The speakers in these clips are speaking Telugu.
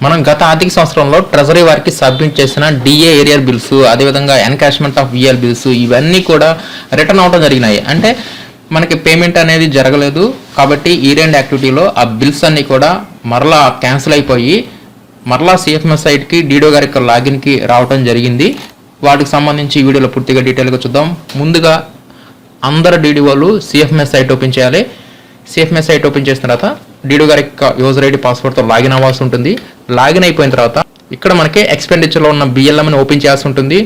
మనం గత ఆర్థిక సంవత్సరంలో ట్రెజరీ వారికి సబ్మిట్ చేసిన డిఏ ఏరియర్ బిల్స్, అదేవిధంగా ఎన్కాష్మెంట్ ఆఫ్ విఎల్ బిల్స్ ఇవన్నీ కూడా రిటర్న్ అవడం జరిగినాయి. అంటే మనకి పేమెంట్ అనేది జరగలేదు కాబట్టి ఈ రెండు యాక్టివిటీలో ఆ బిల్స్ అన్నీ కూడా మరలా క్యాన్సిల్ అయిపోయి మరలా సిఎఫ్ఎంఎస్ సైట్కి డీడో గారి యొక్క లాగిన్కి రావడం జరిగింది. వాటికి సంబంధించి ఈ వీడియోలో పూర్తిగా డీటెయిల్గా చూద్దాం. ముందుగా అందరు డీడీఓలు సిఎఫ్ఎంఎస్ సైట్ ఓపెన్ చేయాలి. సిఎఫ్ఎంఎస్ సైట్ ఓపెన్ చేసిన తర్వాత డీడో గారి యొక్క యూజర్ ఐడి పాస్వర్డ్తో లాగిన్ అవ్వాల్సి ఉంటుంది. లాగిన్ అయిపోయిన తర్వాత ఇక్కడ మనకి ఎక్స్పెండిచర్లో ఉన్న బిఎల్ఎంని ఓపెన్ చేయాల్సి ఉంటుంది.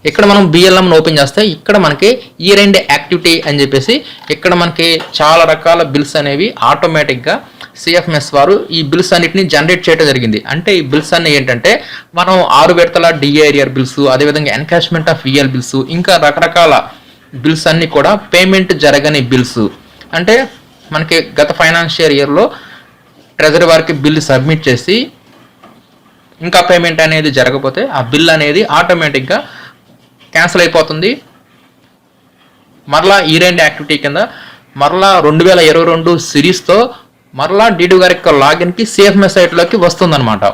ఇక్కడ మనం బిఎల్ఎంని ఓపెన్ చేస్తే ఇక్కడ మనకి ఈ రెండు యాక్టివిటీ అని చెప్పేసి ఇక్కడ మనకి చాలా రకాల బిల్స్ అనేవి ఆటోమేటిక్గా సిఎఫ్ఎంఎస్ వారు ఈ బిల్స్ అన్నిటిని జనరేట్ చేయడం జరిగింది. అంటే ఈ బిల్స్ అన్ని ఏంటంటే మనం 6 విడతల డిఏ ఏరియర్ బిల్స్, అదేవిధంగా ఎన్కాష్మెంట్ ఆఫ్ విఎల్ బిల్స్, ఇంకా రకరకాల బిల్స్ అన్ని కూడా పేమెంట్ జరగని బిల్స్. అంటే మనకి గత ఫైనాన్షియల్ ఇయర్లో ట్రెజరీ వారికి బిల్ సబ్మిట్ చేసి ఇంకా పేమెంట్ అనేది జరగకపోతే ఆ బిల్ అనేది ఆటోమేటిక్గా క్యాన్సిల్ అయిపోతుంది. మరలా ఈ రెండు యాక్టివిటీ కింద మరలా 2022 సిరీస్తో మరలా డీడీ గారి యొక్క లాగిన్కి సిఎఫ్ఎంఎస్ సైట్లోకి వస్తుందన్నమాట.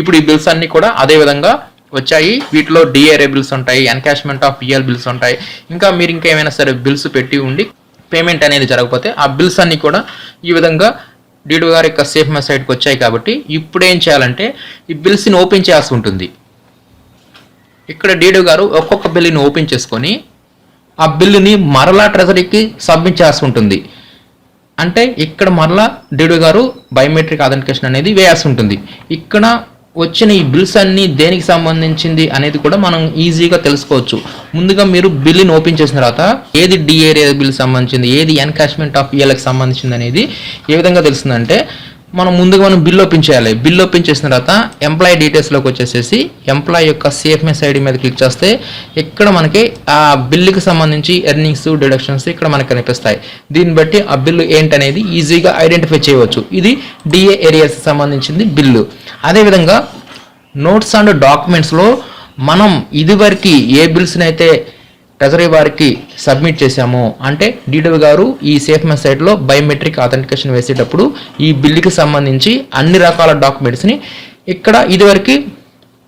ఇప్పుడు ఈ బిల్స్ అన్నీ కూడా అదేవిధంగా వచ్చాయి. వీటిలో డిఏరే బిల్స్ ఉంటాయి, ఎన్కాష్మెంట్ ఆఫ్ విఎల్ బిల్స్ ఉంటాయి. ఇంకా మీరు ఇంకా ఏమైనా సరే బిల్స్ పెట్టి ఉండి పేమెంట్ అనేది జరగకపోతే ఆ బిల్స్ అన్నీ కూడా ఈ విధంగా డీడీ గారి యొక్క సిఎఫ్ఎంఎస్ సైట్కి వచ్చాయి. కాబట్టి ఇప్పుడు ఏం చేయాలంటే ఈ బిల్స్ని ఓపెన్ చేయాల్సి ఉంటుంది. ఇక్కడ డీడీ గారు ఒక్కొక్క బిల్లుని ఓపెన్ చేసుకొని ఆ బిల్లుని మరలా ట్రెజరీకి సబ్మిట్ చేయాల్సి ఉంటుంది. అంటే ఇక్కడ మరలా డీడీ గారు బయోమెట్రిక్ అథెంటికేషన్ అనేది వేయాల్సి ఉంటుంది. ఇక్కడ వచ్చిన ఈ బిల్స్ అన్నీ దేనికి సంబంధించింది అనేది కూడా మనం ఈజీగా తెలుసుకోవచ్చు. ముందుగా మీరు బిల్లుని ఓపెన్ చేసిన తర్వాత ఏది డిఏ బిల్ సంబంధించింది, ఏది ఎన్కాష్మెంట్ ఆఫ్ విఎల్కి సంబంధించింది అనేది ఏ విధంగా తెలుస్తుందంటే మనం బిల్ ఓపెన్ చేయాలి. బిల్ ఓపెన్ చేసిన తర్వాత ఎంప్లాయీ డీటెయిల్స్లోకి వచ్చేసేసి ఎంప్లాయీ యొక్క సిఎఫ్ఎంఎస్ ఐడి మీద క్లిక్ చేస్తే ఇక్కడ మనకి ఆ బిల్లుకి సంబంధించి ఎర్నింగ్స్, డిడక్షన్స్ ఇక్కడ మనకు కనిపిస్తాయి. దీన్ని బట్టి ఆ బిల్లు ఏంటనేది ఈజీగా ఐడెంటిఫై చేయవచ్చు. ఇది డిఏ ఏరియాస్ సంబంధించింది బిల్లు. అదేవిధంగా నోట్స్ అండ్ డాక్యుమెంట్స్లో మనం ఇదివరకు ఏ బిల్స్ని అయితే ట్రెజరీ వారికి సబ్మిట్ చేశాము, అంటే డీడీ గారు ఈ సిఎఫ్ఎంఎస్ సైట్లో బయోమెట్రిక్ అథెంటికేషన్ వేసేటప్పుడు ఈ బిల్లుకి సంబంధించి అన్ని రకాల డాక్యుమెంట్స్ని ఇక్కడ ఇదివరకు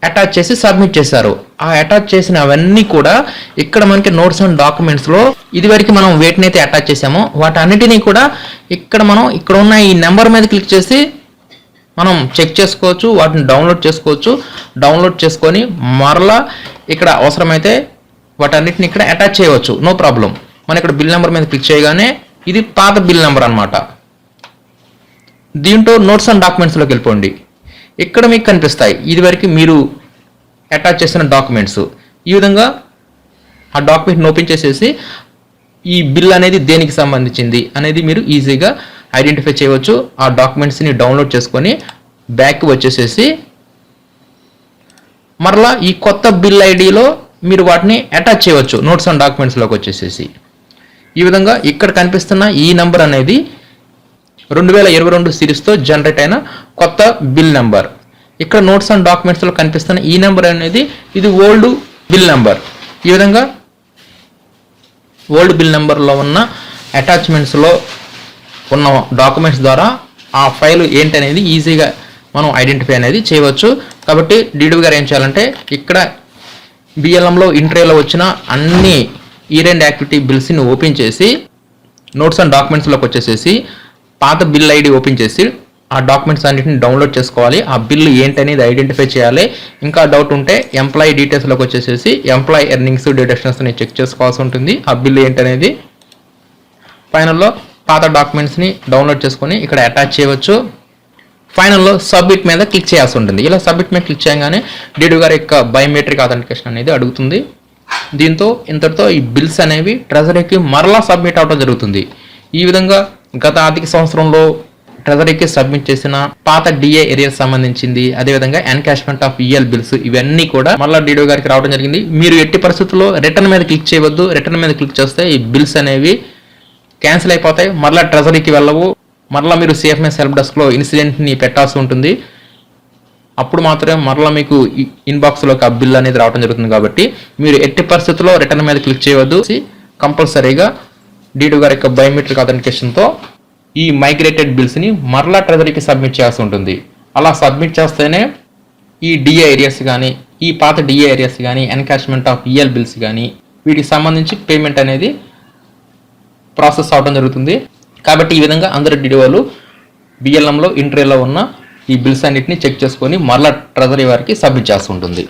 అటాచ్ చేసి సబ్మిట్ చేశారు. ఆ అటాచ్ చేసిన అవన్నీ కూడా ఇక్కడ మనకి నోట్స్ అండ్ డాక్యుమెంట్స్లో ఇదివరకు మనం వేటినైతే అటాచ్ చేసామో వాటన్నిటినీ కూడా ఇక్కడ ఉన్న ఈ నెంబర్ మీద క్లిక్ చేసి మనం చెక్ చేసుకోవచ్చు, వాటిని డౌన్లోడ్ చేసుకోవచ్చు. డౌన్లోడ్ చేసుకొని మరలా ఇక్కడ అవసరమైతే వాటన్నిటిని ఇక్కడ అటాచ్ చేయవచ్చు, నో ప్రాబ్లం. మనం ఇక్కడ బిల్ నెంబర్ మీద క్లిక్ చేయగానే ఇది పాత బిల్ నెంబర్ అనమాట. దీంట్లో నోట్స్ అండ్ డాక్యుమెంట్స్లోకి వెళ్ళిపోండి. ఇక్కడ మీకు కనిపిస్తాయి ఇదివరకు మీరు అటాచ్ చేసిన డాక్యుమెంట్స్. ఈ విధంగా ఆ డాక్యుమెంట్ని ఓపెన్ చేసేసి ఈ బిల్ అనేది దేనికి సంబంధించింది అనేది మీరు ఈజీగా ఐడెంటిఫై చేయవచ్చు. ఆ డాక్యుమెంట్స్ని డౌన్లోడ్ చేసుకొని బ్యాక్ వచ్చేసేసి మరలా ఈ కొత్త బిల్ ఐడిలో మీరు వాటిని అటాచ్ చేయవచ్చు నోట్స్ అండ్ డాక్యుమెంట్స్లోకి వచ్చేసేసి. ఈ విధంగా ఇక్కడ కనిపిస్తున్న ఈ నెంబర్ అనేది 2022 సిరీస్తో జనరేట్ అయిన కొత్త బిల్ నెంబర్. ఇక్కడ నోట్స్ అండ్ డాక్యుమెంట్స్లో కనిపిస్తున్న ఈ నెంబర్ అనేది ఇది ఓల్డ్ బిల్ నెంబర్. ఈ విధంగా ఓల్డ్ బిల్ నెంబర్లో ఉన్న అటాచ్మెంట్స్లో ఉన్న డాక్యుమెంట్స్ ద్వారా ఆ ఫైల్ ఏంటనేది ఈజీగా మనం ఐడెంటిఫై అనేది చేయవచ్చు. కాబట్టి డీడీ గారు ఏం చేయాలంటే ఇక్కడ బిఎల్ఎంలో ఇంట్రీలో వచ్చిన అన్ని ఈ రెండు యాక్టివిటీ బిల్స్ని ఓపెన్ చేసి నోట్స్ అండ్ డాక్యుమెంట్స్లోకి వచ్చేసేసి పాత బిల్ ఐడి ఓపెన్ చేసి ఆ డాక్యుమెంట్స్ అన్నిటిని డౌన్లోడ్ చేసుకోవాలి. ఆ బిల్లు ఏంటనేది ఐడెంటిఫై చేయాలి. ఇంకా డౌట్ ఉంటే ఎంప్లాయీ డీటెయిల్స్లోకి వచ్చేసేసి ఎంప్లాయీ ఎర్నింగ్స్, డిడక్షన్స్ని చెక్ చేసుకోవాల్సి ఉంటుంది. ఆ బిల్లు ఏంటనేది ఫైనల్లో పాత డాక్యుమెంట్స్ని డౌన్లోడ్ చేసుకొని ఇక్కడ అటాచ్ చేయవచ్చు. ఫైనల్లో సబ్మిట్ మీద క్లిక్ చేయాల్సి ఉంటుంది. ఇలా సబ్మిట్ మీద క్లిక్ చేయగానే డీడీ గారి యొక్క బయోమెట్రిక్ అథెంటికేషన్ అనేది అడుగుతుంది. దీంతో ఇంతటితో ఈ బిల్స్ అనేవి ట్రెజరీకి మరలా సబ్మిట్ అవడం జరుగుతుంది. ఈ విధంగా గత ఆర్థిక సంవత్సరంలో ట్రెజరీకి సబ్మిట్ చేసిన పాత డిఏ ఏరియాస్ సంబంధించింది, అదేవిధంగా ఎన్కాష్మెంట్ ఆఫ్ విఎల్ బిల్స్ ఇవన్నీ కూడా మరలా డీడీ గారికి రావడం జరిగింది. మీరు ఎట్టి పరిస్థితుల్లో రిటర్న్ మీద క్లిక్ చేయవద్దు. రిటర్న్ మీద క్లిక్ చేస్తే ఈ బిల్స్ అనేవి క్యాన్సిల్ అయిపోతాయి, మరలా ట్రెజరీకి వెళ్ళవు. మరలా మీరు సిఎఫ్ఎంఎస్ హెల్ప్ డెస్క్లో ఇన్సిడెంట్ని పెట్టాల్సి ఉంటుంది. అప్పుడు మాత్రమే మరలా మీకు ఇన్బాక్స్లోకి ఆ బిల్ అనేది రావడం జరుగుతుంది. కాబట్టి మీరు ఎట్టి పరిస్థితుల్లో రిటర్న్ మీద క్లిక్ చేయవద్దు. కంపల్సరీగా డీడీ గారి యొక్క బయోమెట్రిక్ అథెంటికేషన్తో ఈ మైగ్రేటెడ్ బిల్స్ని మరలా ట్రెజరీకి సబ్మిట్ చేయాల్సి ఉంటుంది. అలా సబ్మిట్ చేస్తేనే ఈ డిఏ ఏరియాస్ కానీ, ఈ పాత డిఏ ఏరియాస్ కానీ, ఎన్కాష్మెంట్ ఆఫ్ ఈఎల్ బిల్స్ కానీ వీటికి సంబంధించి పేమెంట్ అనేది ప్రాసెస్ అవడం జరుగుతుంది. కాబట్టి ఈ విధంగా అందరు డిడిఓలు బిఎల్ఎంలో ఇంట్రీలో ఉన్న ఈ బిల్స్ అన్నిటిని చెక్ చేసుకొని మరలా ట్రెజరీ వారికి సబ్మిట్ చేస్తూ ఉంటుంది.